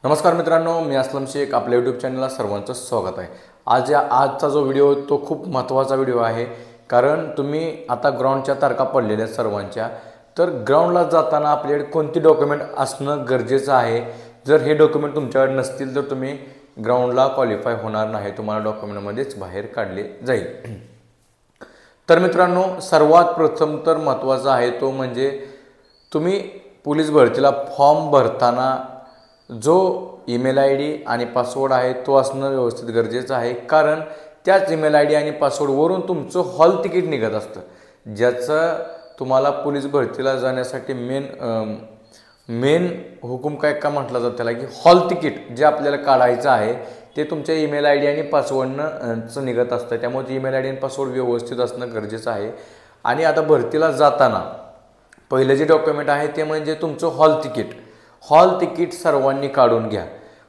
नमस्कार मित्रांनो, मी असलम शेख आपल्या यूट्यूब चॅनलला सर्वांचं स्वागत आहे। आजचा जो व्हिडिओ तो खूप महत्त्वाचा व्हिडिओ आहे, कारण तुम्ही आता ग्राउंडच्या तारखा पडलेल्या सर्वांच्या। तर ग्राउंडला जाताना आपल्याकडे कोणती डॉक्युमेंट असणं गरजेचं आहे। जर हे डॉक्युमेंट तुमच्याकडे नसतील तर तुम्ही ग्राउंडला क्वालिफाय होणार नाही, तुम्हाला डॉक्युमेंटमध्येच बाहेर काढले जाईल। तर मित्रांनो, सर्वात प्रथम तर महत्त्वाचा आहे तो म्हणजे तुम्ही पोलीस भरतीला फॉर्म भरताना जो ईमेल आय डी आणि पासवर्ड आहे तो असणं व्यवस्थित गरजेचं आहे, कारण त्याच ईमेल आय डी आणि पासवर्डवरून तुमचं हॉल तिकीट निघत असतं, ज्याचं तुम्हाला पोलीस भरतीला जाण्यासाठी मेन हुकूम काय म्हटलं जातं त्याला, की हॉल तिकीट जे आपल्याला काढायचं आहे ते तुमच्या ईमेल आय डी आणि पासवर्डनं निघत असतं। त्यामुळे ईमेल आय डी आणि पासवर्ड व्यवस्थित असणं गरजेचं आहे। आणि आता भरतीला जाताना पहिलं जे डॉक्युमेंट आहे ते म्हणजे तुमचं हॉल तिकीट सर्वांनी काढून घ्या।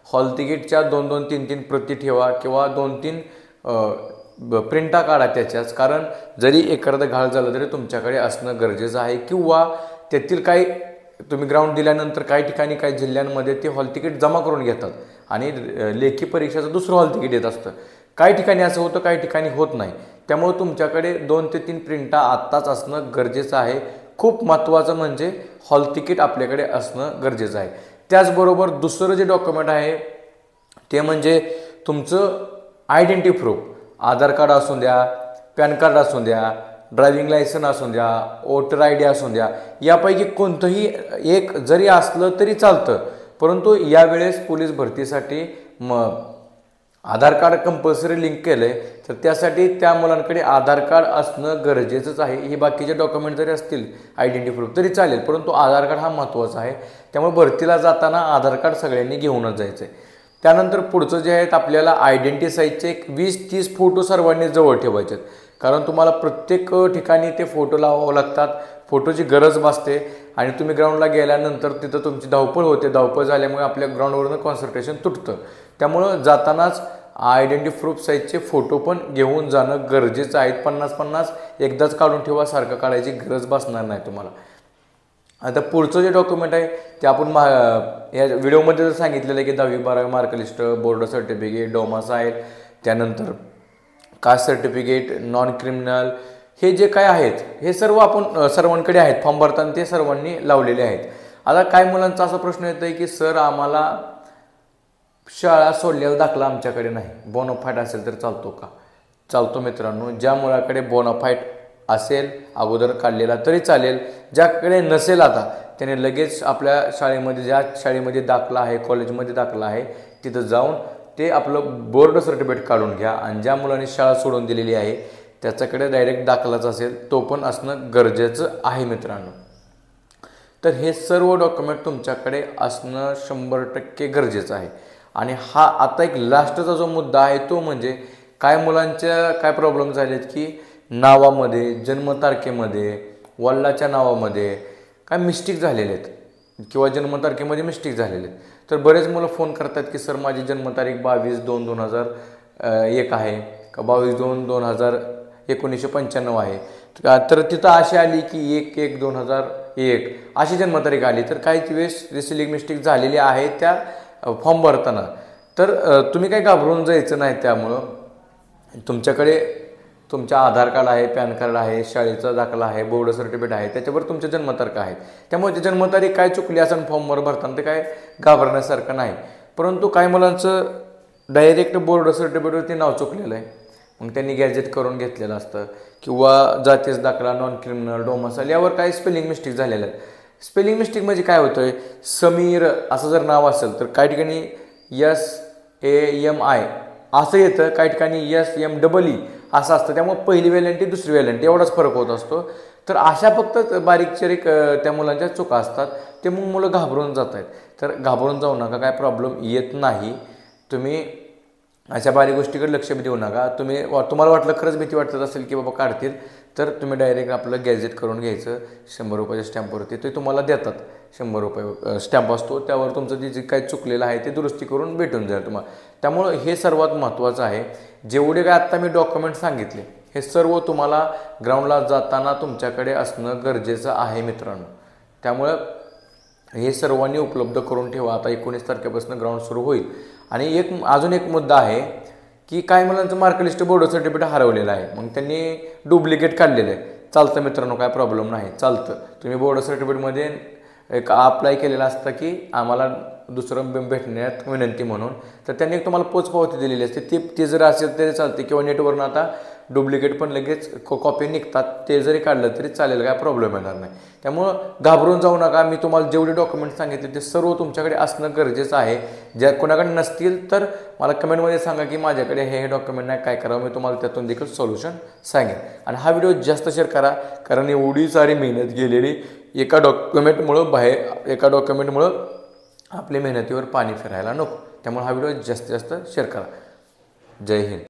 हॉल तिकीटच्या 2-2, 3-3 प्रती ठेवा किंवा 2-3 प्रिंटा काढा त्याच्याच, कारण जरी एखादं घाळ झालं तरी तुमच्याकडे असणं गरजेचं आहे। किंवा त्यातील काही तुम्ही ग्राउंड दिल्यानंतर काही ठिकाणी काही जिल्ह्यांमध्ये ते हॉल तिकीट जमा करून घेतात आणि लेखी परीक्षेचं दुसरं हॉल तिकीट येत असतं। काही ठिकाणी असं होतं, काही ठिकाणी होत नाही। त्यामुळे तुमच्याकडे 2 ते 3 प्रिंटा आत्ताच असणं गरजेचं आहे। खूप महत्त्वाचं म्हणजे हॉल तिकीट आपल्याकडे असणं गरजेचं आहे। त्याचबरोबर दुसरं जे डॉक्युमेंट आहे ते म्हणजे तुमचं आयडेंटिटी प्रूफ, आधार कार्ड असून द्या, पॅन कार्ड असून द्या, ड्रायव्हिंग लायसन असून द्या, वोटर आय डी असून द्या, यापैकी कोणतंही एक जरी असलं तरी चालतं। परंतु यावेळेस पोलीस भरतीसाठी आधार कार्ड कंपल्सरी लिंक केलं आहे, तर त्यासाठी त्या मुलांकडे आधार कार्ड असणं गरजेचंच आहे। हे बाकीचे डॉक्युमेंट जरी असतील आयडेंटिटी प्रूफ तरी चालेल, परंतु आधार कार्ड हा महत्त्वाचा आहे। त्यामुळे भरतीला जाताना आधार कार्ड सगळ्यांनी घेऊनच जायचं आहे। त्यानंतर पुढचं जे आहेत आपल्याला आयडेंटिटी साईजचे 20-30 फोटो सर्वांनी जवळ ठेवायचे आहेत, कारण तुम्हाला प्रत्येक ठिकाणी ते फोटो लावावं लागतात। फोटोची गरज भासते आणि तुम्ही ग्राउंडला गेल्यानंतर तिथं तुमची धावपळ होते, धावपळ झाल्यामुळे आपल्या ग्राउंडवरनं कॉन्सन्ट्रेशन तुटतं। त्यामुळं जातानाच आयडेंटिटी प्रूफ साईजचे फोटो पण घेऊन जाणं गरजेचं आहे। 50-50 एकदाच काढून ठेवा, सारखं काढायची गरज भासणार नाही तुम्हाला। आता पुढचं जे डॉक्युमेंट आहे ते आपण या व्हिडिओमध्ये जर सांगितलेलं आहे की 10वी-12वी मार्कलिस्ट, बोर्ड सर्टिफिकेट, डोमासाईल, त्यानंतर कास्ट सर्टिफिकेट, नॉन क्रिमिनल, हे जे काय आहेत हे सर्व आपण सर्वांकडे आहेत, फॉर्म भरताना ते सर्वांनी लावलेले आहेत। आता काय मुलांचा असा प्रश्न येतो आहे की सर आम्हाला शाळा सोडलेला दाखला आमच्याकडे नाही, बोनाफाईड असेल तर चालतो का? चालतो मित्रांनो, ज्या मुलाकडे बोनाफाईड असेल अगोदर काढलेला तरी चालेल, ज्याकडे नसेल आता त्याने लगेच आपल्या शाळेमध्ये, ज्या शाळेमध्ये दाखला आहे, कॉलेजमध्ये दाखला आहे, तिथं जाऊन ते आपलं बोर्ड सर्टिफिकेट काढून घ्या। आणि ज्या मुलांनी शाळा सोडून दिलेली आहे त्याच्याकडे डायरेक्ट दाखलाच असेल तो पण असणं गरजेचं आहे मित्रांनो। तर हे सर्व डॉक्युमेंट तुमच्याकडे असणं 100% गरजेचं आहे। आणि हा आता एक लास्टचा जो मुद्दा आहे तो म्हणजे काय मुलांच्या काय प्रॉब्लेम झालेत की नावामध्ये, जन्मतारखेमध्ये, वडिलाच्या नावामध्ये काय मिस्टेक झालेले आहेत किंवा जन्मतारखेमध्ये मिस्टेक झालेले आहेत। तर बरेच मुलं फोन करतात की सर माझी जन्मतारीख 22/2/2001 आहे का 22/2/1995 आहे, तर तिथं अशी आली की 1/1/2001 अशी जन्मतारीख आली, तर काही वेळेस स्पेलिंग मिस्टेक झालेली आहे त्या फॉर्म भरताना। तर तुम्ही काही घाबरून जायचं नाही। त्यामुळं तुमच्याकडे तुमचा आधार कार्ड आहे, पॅन कार्ड आहे, शाळेचा दाखला आहे, बोर्ड सर्टिफिकेट आहे, त्याच्यावर तुमच्या जन्मतारखा आहेत। त्यामुळे ती जन्मतारीख काय चुकली असेल फॉर्मवर भरताना ते काय घाबरण्यासारखं नाही। परंतु काही मुलांचं डायरेक्ट बोर्ड सर्टिफिकेटवरती नाव चुकलेलं आहे, मग त्यांनी गॅजेट करून घेतलेलं असतं, किंवा जातीचा दाखला, नॉन क्रिमिनल, डोमासाईल यावर काही स्पेलिंग मिस्टेक झालेलं आहे। स्पेलिंग मिस्टेक म्हणजे काय होतं आहे, समीर असं जर नाव असेल तर काही ठिकाणी SAMI असं येतं, काही ठिकाणी SMEE असं असतं। त्यामुळे पहिली वेलंटी दुसरी वेलंटी एवढाच फरक होत असतो। तर अशा फक्त बारीक चिरीक त्या मुलांच्या चुका असतात, ते मग मुलं घाबरून जात आहेत। तर घाबरून जाऊ नका, काय प्रॉब्लेम येत नाही। तुम्ही अशा बारीक गोष्टीकडे लक्ष देऊ नका। तुम्हाला वाटलं खरंच भीती वाटत असेल की बाबा काढतील, तर तुम्ही डायरेक्ट आपलं गॅजेट करून घ्यायचं, 100 रुपयाच्या स्टॅम्पवरती ते तुम्हाला देतात। 100 रुपये स्टॅम्प असतो, त्यावर तुमचं जे काही चुकलेलं आहे ते दुरुस्ती करून भेटून जाईल तुम्हाला। त्यामुळं हे सर्वात महत्त्वाचं आहे। जेवढे काय आत्ता मी डॉक्युमेंट सांगितले हे सर्व तुम्हाला ग्राउंडला जाताना तुमच्याकडे असणं गरजेचं आहे मित्रांनो। त्यामुळं हे सर्वांनी उपलब्ध करून ठेवा. आता 19 तारखेपासून ग्राउंड सुरू होईल. आणि अजून एक मुद्दा आहे की काही मुलांचं मार्क लिस्ट बोर्ड सर्टिफिकेट हरवलेलं आहे, मग त्यांनी डुप्लिकेट काढलेलं आहे. चालतं मित्रांनो, काय प्रॉब्लेम नाही, चालतं. तुम्ही बोर्ड सर्टिफिकेटमध्ये एक अप्लाय केलेलं असतं की आम्हाला दुसरं भेटण्यात विनंती म्हणून, तर त्यांनी एक तुम्हाला पोचपावती दिलेली असते. ते जर असेल तरी चालते, किंवा नेटवरून आता डुप्लिकेट पण लगेच कॉपी निघतात, ते जरी काढलं तरी चालेल, काय प्रॉब्लेम येणार नाही. त्यामुळं घाबरून जाऊ नका. मी तुम्हाला जेवढे डॉक्युमेंट्स सांगितले ते सर्व तुमच्याकडे असणं गरजेचं आहे. ज्या कोणाकडे नसतील तर मला कमेंटमध्ये सांगा की माझ्याकडे हे डॉक्युमेंट नाही, काय करावं. मी तुम्हाला त्यातून देखील सोल्युशन सांगेन. आणि हा व्हिडिओ जास्त शेअर करा, कारण एवढी सारी मेहनत गेलेली एका डॉक्युमेंटमुळं आपल्या मेहनतीवर पाणी फिरायला नको. त्यामुळे हा व्हिडिओ जास्तीत जास्त शेअर करा. जय हिंद.